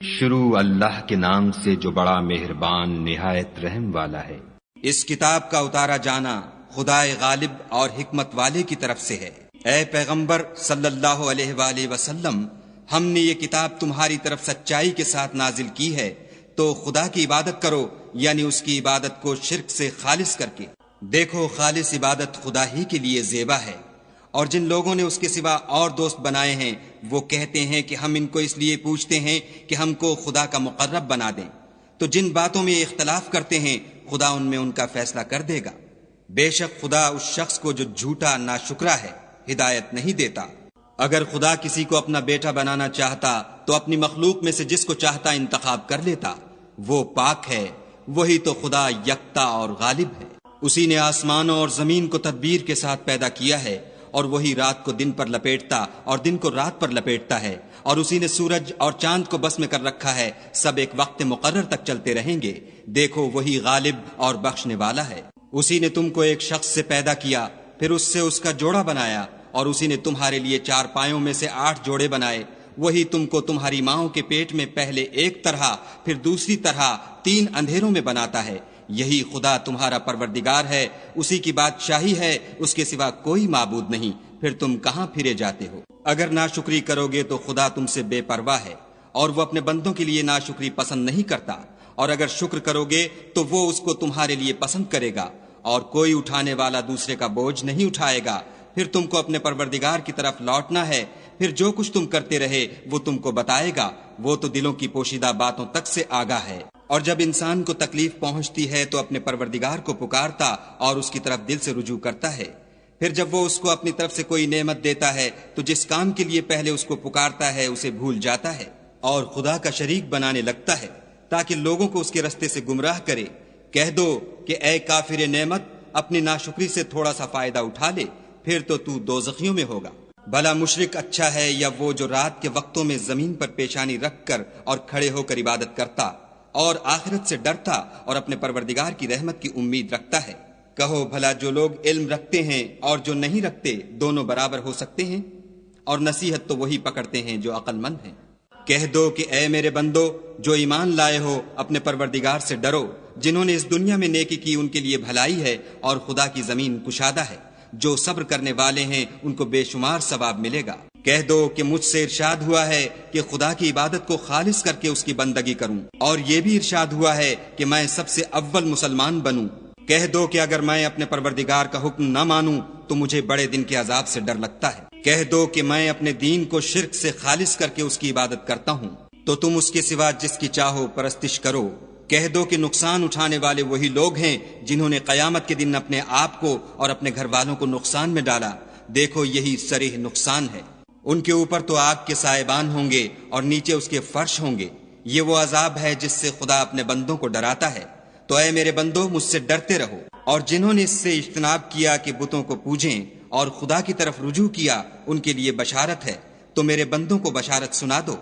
شروع اللہ کے نام سے جو بڑا مہربان نہایت رحم والا ہے۔ اس کتاب کا اتارا جانا خدائے غالب اور حکمت والے کی طرف سے ہے۔ اے پیغمبر صلی اللہ علیہ وآلہ وسلم، ہم نے یہ کتاب تمہاری طرف سچائی کے ساتھ نازل کی ہے، تو خدا کی عبادت کرو، یعنی اس کی عبادت کو شرک سے خالص کر کے۔ دیکھو، خالص عبادت خدا ہی کے لیے زیبا ہے، اور جن لوگوں نے اس کے سوا اور دوست بنائے ہیں وہ کہتے ہیں کہ ہم ان کو اس لیے پوچھتے ہیں کہ ہم کو خدا کا مقرب بنا دیں، تو جن باتوں میں اختلاف کرتے ہیں خدا ان میں ان کا فیصلہ کر دے گا۔ بے شک خدا اس شخص کو جو جھوٹا ناشکرا ہے ہدایت نہیں دیتا۔ اگر خدا کسی کو اپنا بیٹا بنانا چاہتا تو اپنی مخلوق میں سے جس کو چاہتا انتخاب کر لیتا۔ وہ پاک ہے، وہی تو خدا یکتا اور غالب ہے۔ اسی نے آسمانوں اور زمین کو تدبیر کے ساتھ پیدا کیا ہے، اور وہی رات کو دن پر لپیٹتا اور دن کو رات پر لپیٹتا ہے، اور اسی نے سورج اور چاند کو بس میں کر رکھا ہے، سب ایک وقت مقرر تک چلتے رہیں گے۔ دیکھو، وہی غالب اور بخشنے والا ہے۔ اسی نے تم کو ایک شخص سے پیدا کیا، پھر اس سے اس کا جوڑا بنایا، اور اسی نے تمہارے لیے 4 پایوں میں سے 8 جوڑے بنائے۔ وہی تم کو تمہاری ماؤں کے پیٹ میں پہلے ایک طرح پھر دوسری طرح 3 اندھیروں میں بناتا ہے۔ یہی خدا تمہارا پروردگار ہے، اسی کی بادشاہی ہے، اس کے سوا کوئی معبود نہیں۔ پھر تم کہاں پھرے جاتے ہو؟ اگر ناشکری کرو گے تو خدا تم سے بے پرواہ ہے، اور وہ اپنے بندوں کے لیے ناشکری پسند نہیں کرتا، اور اگر شکر کرو گے تو وہ اس کو تمہارے لیے پسند کرے گا، اور کوئی اٹھانے والا دوسرے کا بوجھ نہیں اٹھائے گا۔ پھر تم کو اپنے پروردگار کی طرف لوٹنا ہے، پھر جو کچھ تم کرتے رہے وہ تم کو بتائے گا، وہ تو دلوں کی پوشیدہ باتوں تک سے آگاہ ہے۔ اور جب انسان کو تکلیف پہنچتی ہے تو اپنے پروردگار کو پکارتا اور اس کی طرف دل سے رجوع کرتا ہے۔ پھر جب وہ اس کو اپنی طرف سے کوئی نعمت دیتا ہے تو جس کام کے لیے پہلے اس کو پکارتا ہے اسے بھول جاتا ہے، اور خدا کا شریک بنانے لگتا ہے تاکہ لوگوں کو اس کے رستے سے گمراہ کرے۔ کہہ دو کہ اے کافر نعمت، اپنی ناشکری سے تھوڑا سا فائدہ اٹھا لے، پھر تو دوزخیوں میں ہوگا۔ بھلا مشرک اچھا ہے یا وہ جو رات کے وقتوں میں زمین پر پیشانی رکھ کر اور کھڑے ہو کر عبادت کرتا اور آخرت سے ڈرتا اور اپنے پروردگار کی رحمت کی امید رکھتا ہے؟ کہو بھلا جو لوگ علم رکھتے ہیں اور جو نہیں رکھتے دونوں برابر ہو سکتے ہیں؟ اور نصیحت تو وہی پکڑتے ہیں جو عقل مند ہیں۔ کہہ دو کہ اے میرے بندو جو ایمان لائے ہو، اپنے پروردگار سے ڈرو۔ جنہوں نے اس دنیا میں نیکی کی ان کے لیے بھلائی ہے، اور خدا کی زمین کشادہ ہے۔ جو صبر کرنے والے ہیں ان کو بے شمار ثواب ملے گا۔ کہہ دو کہ مجھ سے ارشاد ہوا ہے کہ خدا کی عبادت کو خالص کر کے اس کی بندگی کروں، اور یہ بھی ارشاد ہوا ہے کہ میں سب سے اول مسلمان بنوں۔ کہہ دو کہ اگر میں اپنے پروردگار کا حکم نہ مانوں تو مجھے بڑے دن کے عذاب سے ڈر لگتا ہے۔ کہہ دو کہ میں اپنے دین کو شرک سے خالص کر کے اس کی عبادت کرتا ہوں، تو تم اس کے سوا جس کی چاہو پرستش کرو۔ کہہ دو کہ نقصان اٹھانے والے وہی لوگ ہیں جنہوں نے قیامت کے دن اپنے آپ کو اور اپنے گھر والوں کو نقصان میں ڈالا۔ دیکھو، یہی صریح نقصان ہے۔ ان کے اوپر تو آگ کے سائبان ہوں گے اور نیچے اس کے فرش ہوں گے۔ یہ وہ عذاب ہے جس سے خدا اپنے بندوں کو ڈراتا ہے۔ تو اے میرے بندو، مجھ سے ڈرتے رہو، اور جنہوں نے اس سے اجتناب کیا کہ بتوں کو پوجیں اور خدا کی طرف رجوع کیا ان کے لیے بشارت ہے۔ تو میرے بندوں کو بشارت سنا دو۔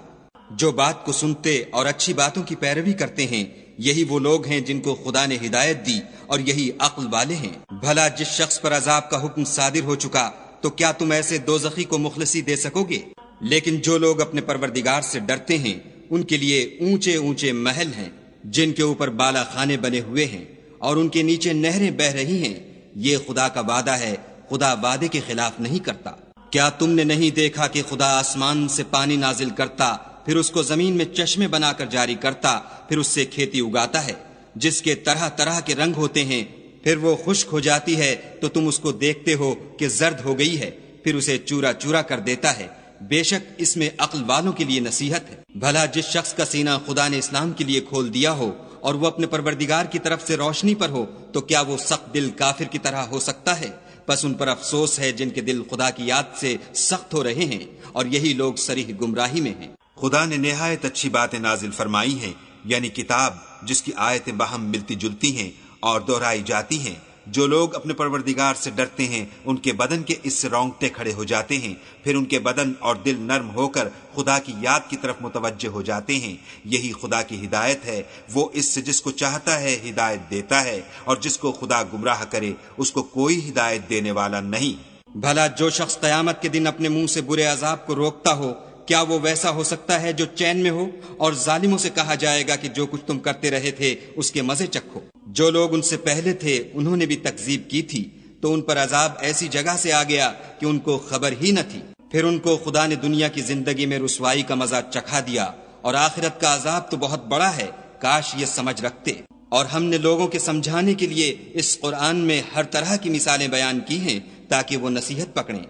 جو بات کو سنتے اور اچھی باتوں کی پیروی کرتے ہیں یہی وہ لوگ ہیں جن کو خدا نے ہدایت دی، اور یہی عقل والے ہیں۔ بھلا جس شخص پر عذاب کا حکم صادر ہو چکا تو کیا تم ایسے دوزخی کو مخلصی دے سکو گے؟ لیکن جو لوگ اپنے پروردگار سے ڈرتے ہیں ان کے لیے اونچے اونچے محل ہیں جن کے اوپر بالا خانے بنے ہوئے ہیں، اور ان کے نیچے نہریں بہہ رہی ہیں۔ یہ خدا کا وعدہ ہے، خدا وعدے کے خلاف نہیں کرتا۔ کیا تم نے نہیں دیکھا کہ خدا آسمان سے پانی نازل کرتا، پھر اس کو زمین میں چشمے بنا کر جاری کرتا، پھر اس سے کھیتی اگاتا ہے جس کے طرح طرح کے رنگ ہوتے ہیں، پھر وہ خشک ہو جاتی ہے تو تم اس کو دیکھتے ہو کہ زرد ہو گئی ہے، پھر اسے چورا چورا کر دیتا ہے۔ بے شک اس میں عقل والوں کے لیے نصیحت ہے۔ بھلا جس شخص کا سینہ خدا نے اسلام کے لیے کھول دیا ہو اور وہ اپنے پروردگار کی طرف سے روشنی پر ہو تو کیا وہ سخت دل کافر کی طرح ہو سکتا ہے؟ بس ان پر افسوس ہے جن کے دل خدا کی یاد سے سخت ہو رہے ہیں، اور یہی لوگ صریح گمراہی میں ہیں۔ خدا نے نہایت اچھی باتیں نازل فرمائی ہیں، یعنی کتاب جس کی آیتیں باہم ملتی جلتی ہیں اور دہرائی جاتی ہیں۔ جو لوگ اپنے پروردگار سے ڈرتے ہیں ان کے بدن کے اس سے رونگٹے کھڑے ہو جاتے ہیں، پھر ان کے بدن اور دل نرم ہو کر خدا کی یاد کی طرف متوجہ ہو جاتے ہیں۔ یہی خدا کی ہدایت ہے، وہ اس سے جس کو چاہتا ہے ہدایت دیتا ہے، اور جس کو خدا گمراہ کرے اس کو کوئی ہدایت دینے والا نہیں۔ بھلا جو شخص قیامت کے دن اپنے منہ سے برے عذاب کو روکتا ہو کیا وہ ویسا ہو سکتا ہے جو چین میں ہو؟ اور ظالموں سے کہا جائے گا کہ جو کچھ تم کرتے رہے تھے اس کے مزے چکھو۔ جو لوگ ان سے پہلے تھے انہوں نے بھی تکذیب کی تھی، تو ان پر عذاب ایسی جگہ سے آ گیا کہ ان کو خبر ہی نہ تھی۔ پھر ان کو خدا نے دنیا کی زندگی میں رسوائی کا مزہ چکھا دیا، اور آخرت کا عذاب تو بہت بڑا ہے، کاش یہ سمجھ رکھتے۔ اور ہم نے لوگوں کے سمجھانے کے لیے اس قرآن میں ہر طرح کی مثالیں بیان کی ہیں تاکہ وہ نصیحت پکڑیں۔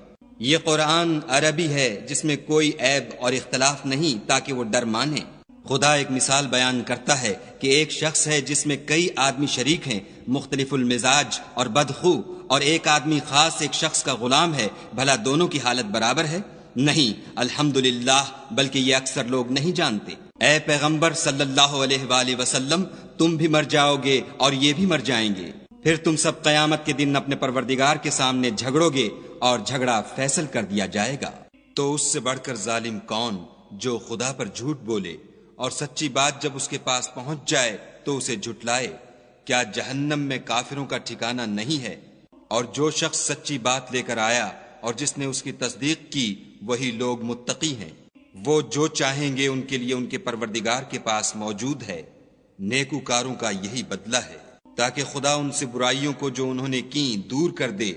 یہ قرآن عربی ہے جس میں کوئی عیب اور اختلاف نہیں تاکہ وہ ڈر مانیں۔ خدا ایک مثال بیان کرتا ہے کہ ایک شخص ہے جس میں کئی آدمی شریک ہیں، مختلف المزاج اور بدخو، اور ایک آدمی خاص ایک شخص کا غلام ہے، بھلا دونوں کی حالت برابر ہے؟ نہیں، الحمدللہ، بلکہ یہ اکثر لوگ نہیں جانتے۔ اے پیغمبر صلی اللہ علیہ وآلہ وسلم، تم بھی مر جاؤ گے اور یہ بھی مر جائیں گے، پھر تم سب قیامت کے دن اپنے پروردگار کے سامنے جھگڑو گے اور جھگڑا فیصل کر دیا جائے گا۔ تو اس سے بڑھ کر ظالم کون جو خدا پر جھوٹ بولے اور سچی بات جب اس کے پاس پہنچ جائے تو اسے جھٹلائے؟ کیا جہنم میں کافروں کا ٹھکانہ نہیں ہے؟ اور جو شخص سچی بات لے کر آیا اور جس نے اس کی تصدیق کی، وہی لوگ متقی ہیں۔ وہ جو چاہیں گے ان کے لیے ان کے پروردگار کے پاس موجود ہے، نیکوکاروں کا یہی بدلہ ہے، تاکہ خدا ان سے برائیوں کو جو انہوں نے کی دور کر دے،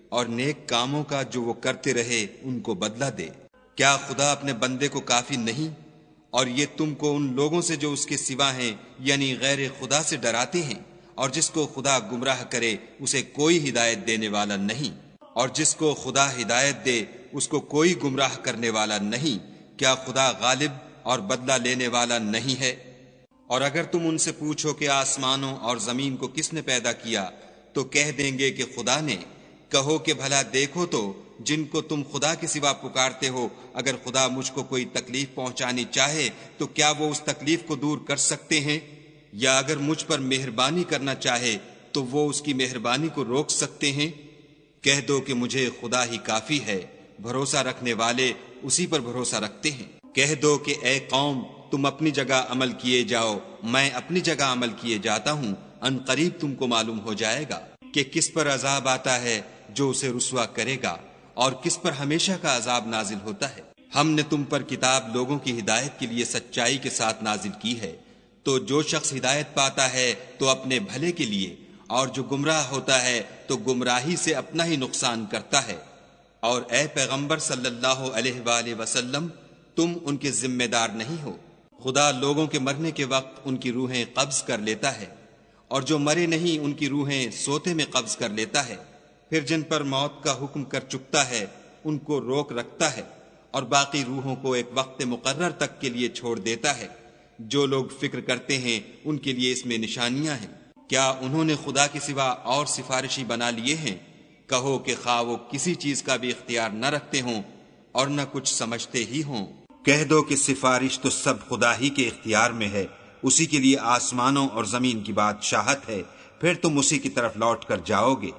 اور نیک کاموں کا جو وہ کرتے رہے ان کو بدلہ دے۔ کیا خدا اپنے بندے کو کافی نہیں؟ اور یہ تم کو ان لوگوں سے جو اس کے سوا ہیں یعنی غیر خدا سے ڈراتے ہیں، اور جس کو خدا گمراہ کرے اسے کوئی ہدایت دینے والا نہیں، اور جس کو خدا ہدایت دے اس کو کوئی گمراہ کرنے والا نہیں۔ کیا خدا غالب اور بدلہ لینے والا نہیں ہے؟ اور اگر تم ان سے پوچھو کہ آسمانوں اور زمین کو کس نے پیدا کیا، تو کہہ دیں گے کہ خدا نے۔ کہو کہ بھلا دیکھو تو جن کو تم خدا کے سوا پکارتے ہو، اگر خدا مجھ کو کوئی تکلیف پہنچانی چاہے تو کیا وہ اس تکلیف کو دور کر سکتے ہیں؟ یا اگر مجھ پر مہربانی کرنا چاہے تو وہ اس کی مہربانی کو روک سکتے ہیں؟ کہہ دو کہ مجھے خدا ہی کافی ہے، بھروسہ رکھنے والے اسی پر بھروسہ رکھتے ہیں۔ کہہ دو کہ اے قوم، تم اپنی جگہ عمل کیے جاؤ، میں اپنی جگہ عمل کیے جاتا ہوں، ان قریب تم کو معلوم ہو جائے گا کہ کس پر عذاب آتا ہے جو اسے رسوا کرے گا، اور کس پر ہمیشہ کا عذاب نازل ہوتا ہے۔ ہم نے تم پر کتاب لوگوں کی ہدایت کے لیے سچائی کے ساتھ نازل کی ہے، تو جو شخص ہدایت پاتا ہے تو اپنے بھلے کے لیے، اور جو گمراہ ہوتا ہے تو گمراہی سے اپنا ہی نقصان کرتا ہے۔ اور اے پیغمبر صلی اللہ علیہ وآلہ وسلم، تم ان کے ذمہ دار نہیں ہو۔ خدا لوگوں کے مرنے کے وقت ان کی روحیں قبض کر لیتا ہے، اور جو مرے نہیں ان کی روحیں سوتے میں قبض کر لیتا ہے، پھر جن پر موت کا حکم کر چکتا ہے ان کو روک رکھتا ہے، اور باقی روحوں کو ایک وقت مقرر تک کے لیے چھوڑ دیتا ہے۔ جو لوگ فکر کرتے ہیں ان کے لیے اس میں نشانیاں ہیں۔ کیا انہوں نے خدا کے سوا اور سفارشی بنا لیے ہیں؟ کہو کہ خواہ وہ کسی چیز کا بھی اختیار نہ رکھتے ہوں اور نہ کچھ سمجھتے ہی ہوں۔ کہہ دو کہ سفارش تو سب خدا ہی کے اختیار میں ہے، اسی کے لیے آسمانوں اور زمین کی بادشاہت ہے، پھر تم اسی کی طرف لوٹ کر جاؤ گے۔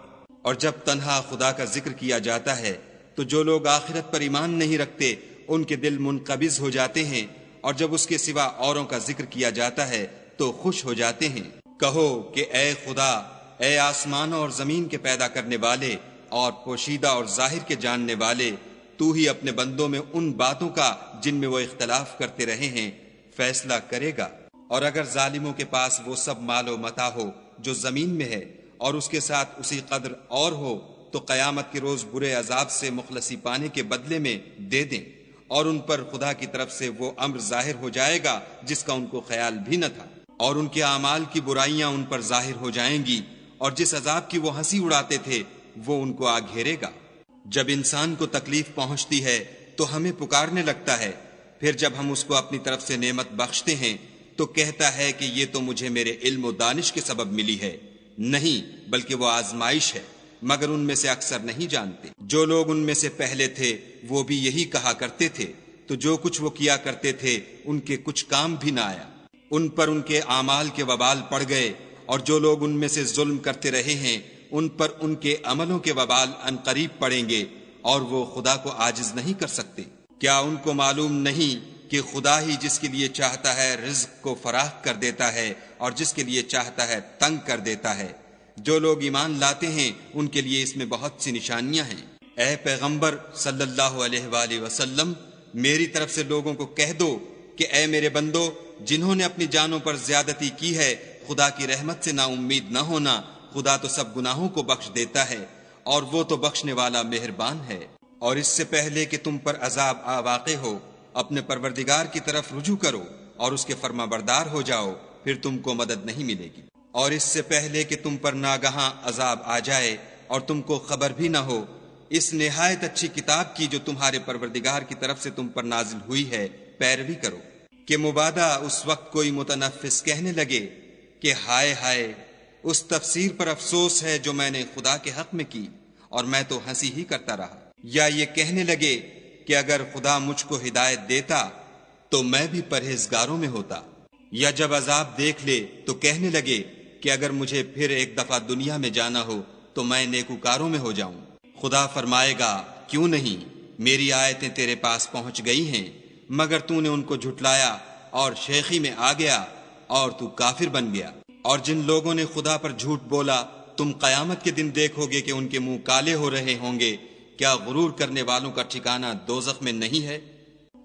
اور جب تنہا خدا کا ذکر کیا جاتا ہے تو جو لوگ آخرت پر ایمان نہیں رکھتے ان کے دل منقبض ہو جاتے ہیں، اور جب اس کے سوا اوروں کا ذکر کیا جاتا ہے تو خوش ہو جاتے ہیں۔ کہو کہ اے خدا، اے آسمانوں اور زمین کے پیدا کرنے والے اور پوشیدہ اور ظاہر کے جاننے والے، تو ہی اپنے بندوں میں ان باتوں کا جن میں وہ اختلاف کرتے رہے ہیں فیصلہ کرے گا۔ اور اگر ظالموں کے پاس وہ سب مال و متاع ہو جو زمین میں ہے، اور اس کے ساتھ اسی قدر اور ہو، تو قیامت کے روز برے عذاب سے مخلصی پانے کے بدلے میں دے دیں، اور ان پر خدا کی طرف سے وہ امر ظاہر ہو جائے گا جس کا ان کو خیال بھی نہ تھا، اور ان کے اعمال کی برائیاں ان پر ظاہر ہو جائیں گی، اور جس عذاب کی وہ ہنسی اڑاتے تھے وہ ان کو آ گھیرے گا۔ جب انسان کو تکلیف پہنچتی ہے تو ہمیں پکارنے لگتا ہے، پھر جب ہم اس کو اپنی طرف سے نعمت بخشتے ہیں تو کہتا ہے کہ یہ تو مجھے میرے علم و دانش کے سبب ملی ہے۔ نہیں، بلکہ وہ آزمائش ہے، مگر ان میں سے اکثر نہیں جانتے۔ جو لوگ ان میں سے پہلے تھے وہ بھی یہی کہا کرتے تھے، تو جو کچھ وہ کیا کرتے تھے ان کے کچھ کام بھی نہ آیا، ان پر ان کے اعمال کے وبال پڑ گئے، اور جو لوگ ان میں سے ظلم کرتے رہے ہیں ان پر ان کے عملوں کے وبال ان قریب پڑیں گے، اور وہ خدا کو عاجز نہیں کر سکتے۔ کیا ان کو معلوم نہیں کہ خدا ہی جس کے لیے چاہتا ہے رزق کو فراخ کر دیتا ہے اور جس کے لیے چاہتا ہے تنگ کر دیتا ہے؟ جو لوگ ایمان لاتے ہیں ان کے لیے اس میں بہت سی نشانیاں ہیں۔ اے پیغمبر صلی اللہ علیہ وآلہ وسلم، میری طرف سے لوگوں کو کہہ دو کہ اے میرے بندو، جنہوں نے اپنی جانوں پر زیادتی کی ہے، خدا کی رحمت سے نا امید نہ ہونا، خدا تو سب گناہوں کو بخش دیتا ہے اور وہ تو بخشنے والا مہربان ہے۔ اور اس سے پہلے کہ تم پر عذاب آ واقع ہو، اپنے پروردگار کی طرف رجوع کرو اور اس کے فرما بردار ہو جاؤ، پھر تم کو مدد نہیں ملے گی۔ اور اس سے پہلے کہ تم پر ناگہاں عذاب آ جائے اور تم کو خبر بھی نہ ہو، اس نہایت اچھی کتاب کی جو تمہارے پروردگار کی طرف سے تم پر نازل ہوئی ہے پیروی کرو، کہ مبادا اس وقت کوئی متنفس کہنے لگے کہ ہائے ہائے، اس تفسیر پر افسوس ہے جو میں نے خدا کے حق میں کی اور میں تو ہنسی ہی کرتا رہا، یا یہ کہنے لگے کہ اگر خدا مجھ کو ہدایت دیتا تو میں بھی پرہیزگاروں میں ہوتا، یا جب عذاب دیکھ لے تو کہنے لگے کہ اگر مجھے پھر ایک دفعہ دنیا میں جانا ہو تو میں نیکوکاروں میں ہو جاؤں۔ خدا فرمائے گا، کیوں نہیں، میری آیتیں تیرے پاس پہنچ گئی ہیں، مگر تو نے ان کو جھٹلایا اور شیخی میں آ گیا اور تو کافر بن گیا۔ اور جن لوگوں نے خدا پر جھوٹ بولا، تم قیامت کے دن دیکھو گے کہ ان کے منہ کالے ہو رہے ہوں گے۔ کیا غرور کرنے والوں کا ٹھکانہ دوزخ میں نہیں ہے؟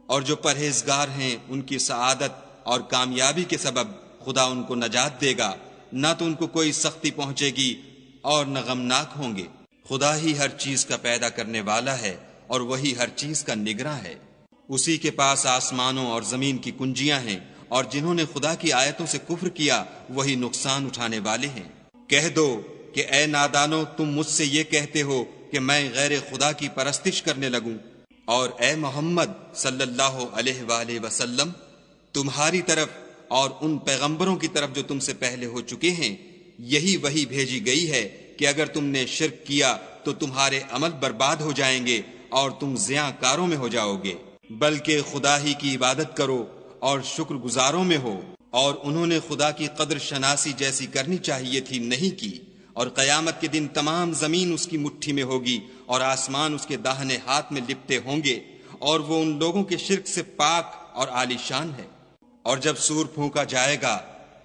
اور جو پرہیزگار ہیں ان کی سعادت اور کامیابی کے سبب خدا ان کو نجات دے گا، نہ تو ان کو کوئی سختی پہنچے گی اور نہ غمناک ہوں گے۔ خدا ہی ہر چیز کا پیدا کرنے والا ہے اور وہی ہر چیز کا نگراں ہے۔ اسی کے پاس آسمانوں اور زمین کی کنجیاں ہیں، اور جنہوں نے خدا کی آیتوں سے کفر کیا وہی نقصان اٹھانے والے ہیں۔ کہہ دو کہ اے نادانو، تم مجھ سے یہ کہتے ہو کہ میں غیر خدا کی پرستش کرنے لگوں، اور اے محمد صلی اللہ علیہ وآلہ وسلم، تمہاری طرف اور ان پیغمبروں کی طرف جو تم سے پہلے ہو چکے ہیں یہی وحی بھیجی گئی ہے کہ اگر تم نے شرک کیا تو تمہارے عمل برباد ہو جائیں گے اور تم زیاں کاروں میں ہو جاؤ گے، بلکہ خدا ہی کی عبادت کرو اور شکر گزاروں میں ہو۔ اور انہوں نے خدا کی قدر شناسی جیسی کرنی چاہیے تھی، نہیں کی، اور قیامت کے دن تمام زمین اس کی مٹھی میں ہوگی اور آسمان اس کے داہنے ہاتھ میں لپٹے ہوں گے، اور وہ ان لوگوں کے شرک سے پاک اور عالی شان ہے۔ اور جب سور پھونکا جائے گا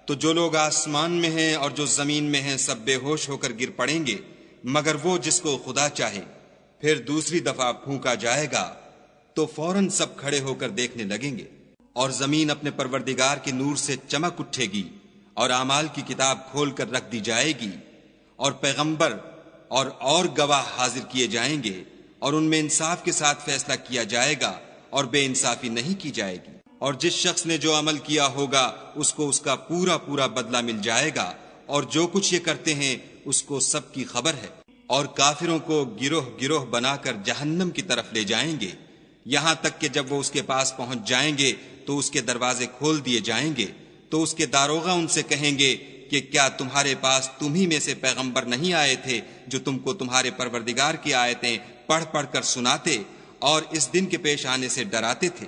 تو جو لوگ آسمان میں ہیں اور جو زمین میں ہیں سب بے ہوش ہو کر گر پڑیں گے، مگر وہ جس کو خدا چاہے۔ پھر دوسری دفعہ پھونکا جائے گا تو فوراً سب کھڑے ہو کر دیکھنے لگیں گے، اور زمین اپنے پروردگار کے نور سے چمک اٹھے گی اور اعمال کی کتاب کھول کر رکھ دی جائے گی، اور پیغمبر اور گواہ حاضر کیے جائیں گے، اور ان میں انصاف کے ساتھ فیصلہ کیا جائے گا اور بے انصافی نہیں کی جائے گی۔ اور جس شخص نے جو عمل کیا ہوگا اس کو اس کا پورا پورا بدلہ مل جائے گا، اور جو کچھ یہ کرتے ہیں اس کو سب کی خبر ہے۔ اور کافروں کو گروہ گروہ بنا کر جہنم کی طرف لے جائیں گے، یہاں تک کہ جب وہ اس کے پاس پہنچ جائیں گے تو اس کے دروازے کھول دیے جائیں گے، تو اس کے داروغہ ان سے کہیں گے کہ کیا تمہارے پاس تم ہی میں سے پیغمبر نہیں آئے تھے جو تم کو تمہارے پروردگار کی آیتیں پڑھ پڑھ کر سناتے اور اس دن کے پیش آنے سے ڈراتے تھے؟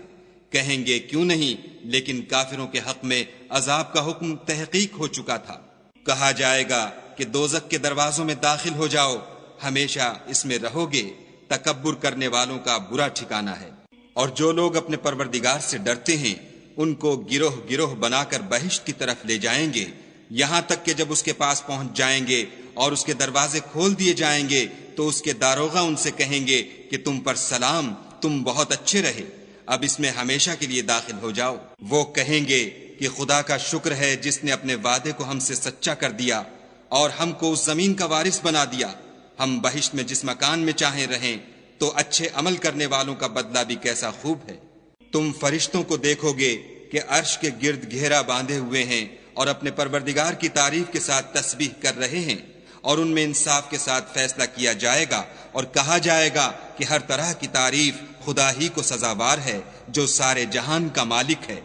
کہیں گے کیوں نہیں، لیکن کافروں کے حق میں عذاب کا حکم تحقیق ہو چکا تھا۔ کہا جائے گا کہ دوزخ کے دروازوں میں داخل ہو جاؤ، ہمیشہ اس میں رہو گے، تکبر کرنے والوں کا برا ٹھکانہ ہے۔ اور جو لوگ اپنے پروردگار سے ڈرتے ہیں ان کو گروہ گروہ بنا کر بہشت کی طرف لے جائیں گے، یہاں تک کہ جب اس کے پاس پہنچ جائیں گے اور اس کے دروازے کھول دیے جائیں گے تو اس کے داروغہ ان سے کہیں گے کہ تم پر سلام، تم بہت اچھے رہے، اب اس میں ہمیشہ کے لیے داخل ہو جاؤ۔ وہ کہیں گے کہ خدا کا شکر ہے جس نے اپنے وعدے کو ہم سے سچا کر دیا اور ہم کو اس زمین کا وارث بنا دیا، ہم بہشت میں جس مکان میں چاہیں رہیں، تو اچھے عمل کرنے والوں کا بدلہ بھی کیسا خوب ہے۔ تم فرشتوں کو دیکھو گے کہ عرش کے گرد گھیرا باندھے ہوئے ہیں اور اپنے پروردگار کی تعریف کے ساتھ تسبیح کر رہے ہیں، اور ان میں انصاف کے ساتھ فیصلہ کیا جائے گا اور کہا جائے گا کہ ہر طرح کی تعریف خدا ہی کو سزاوار ہے جو سارے جہان کا مالک ہے۔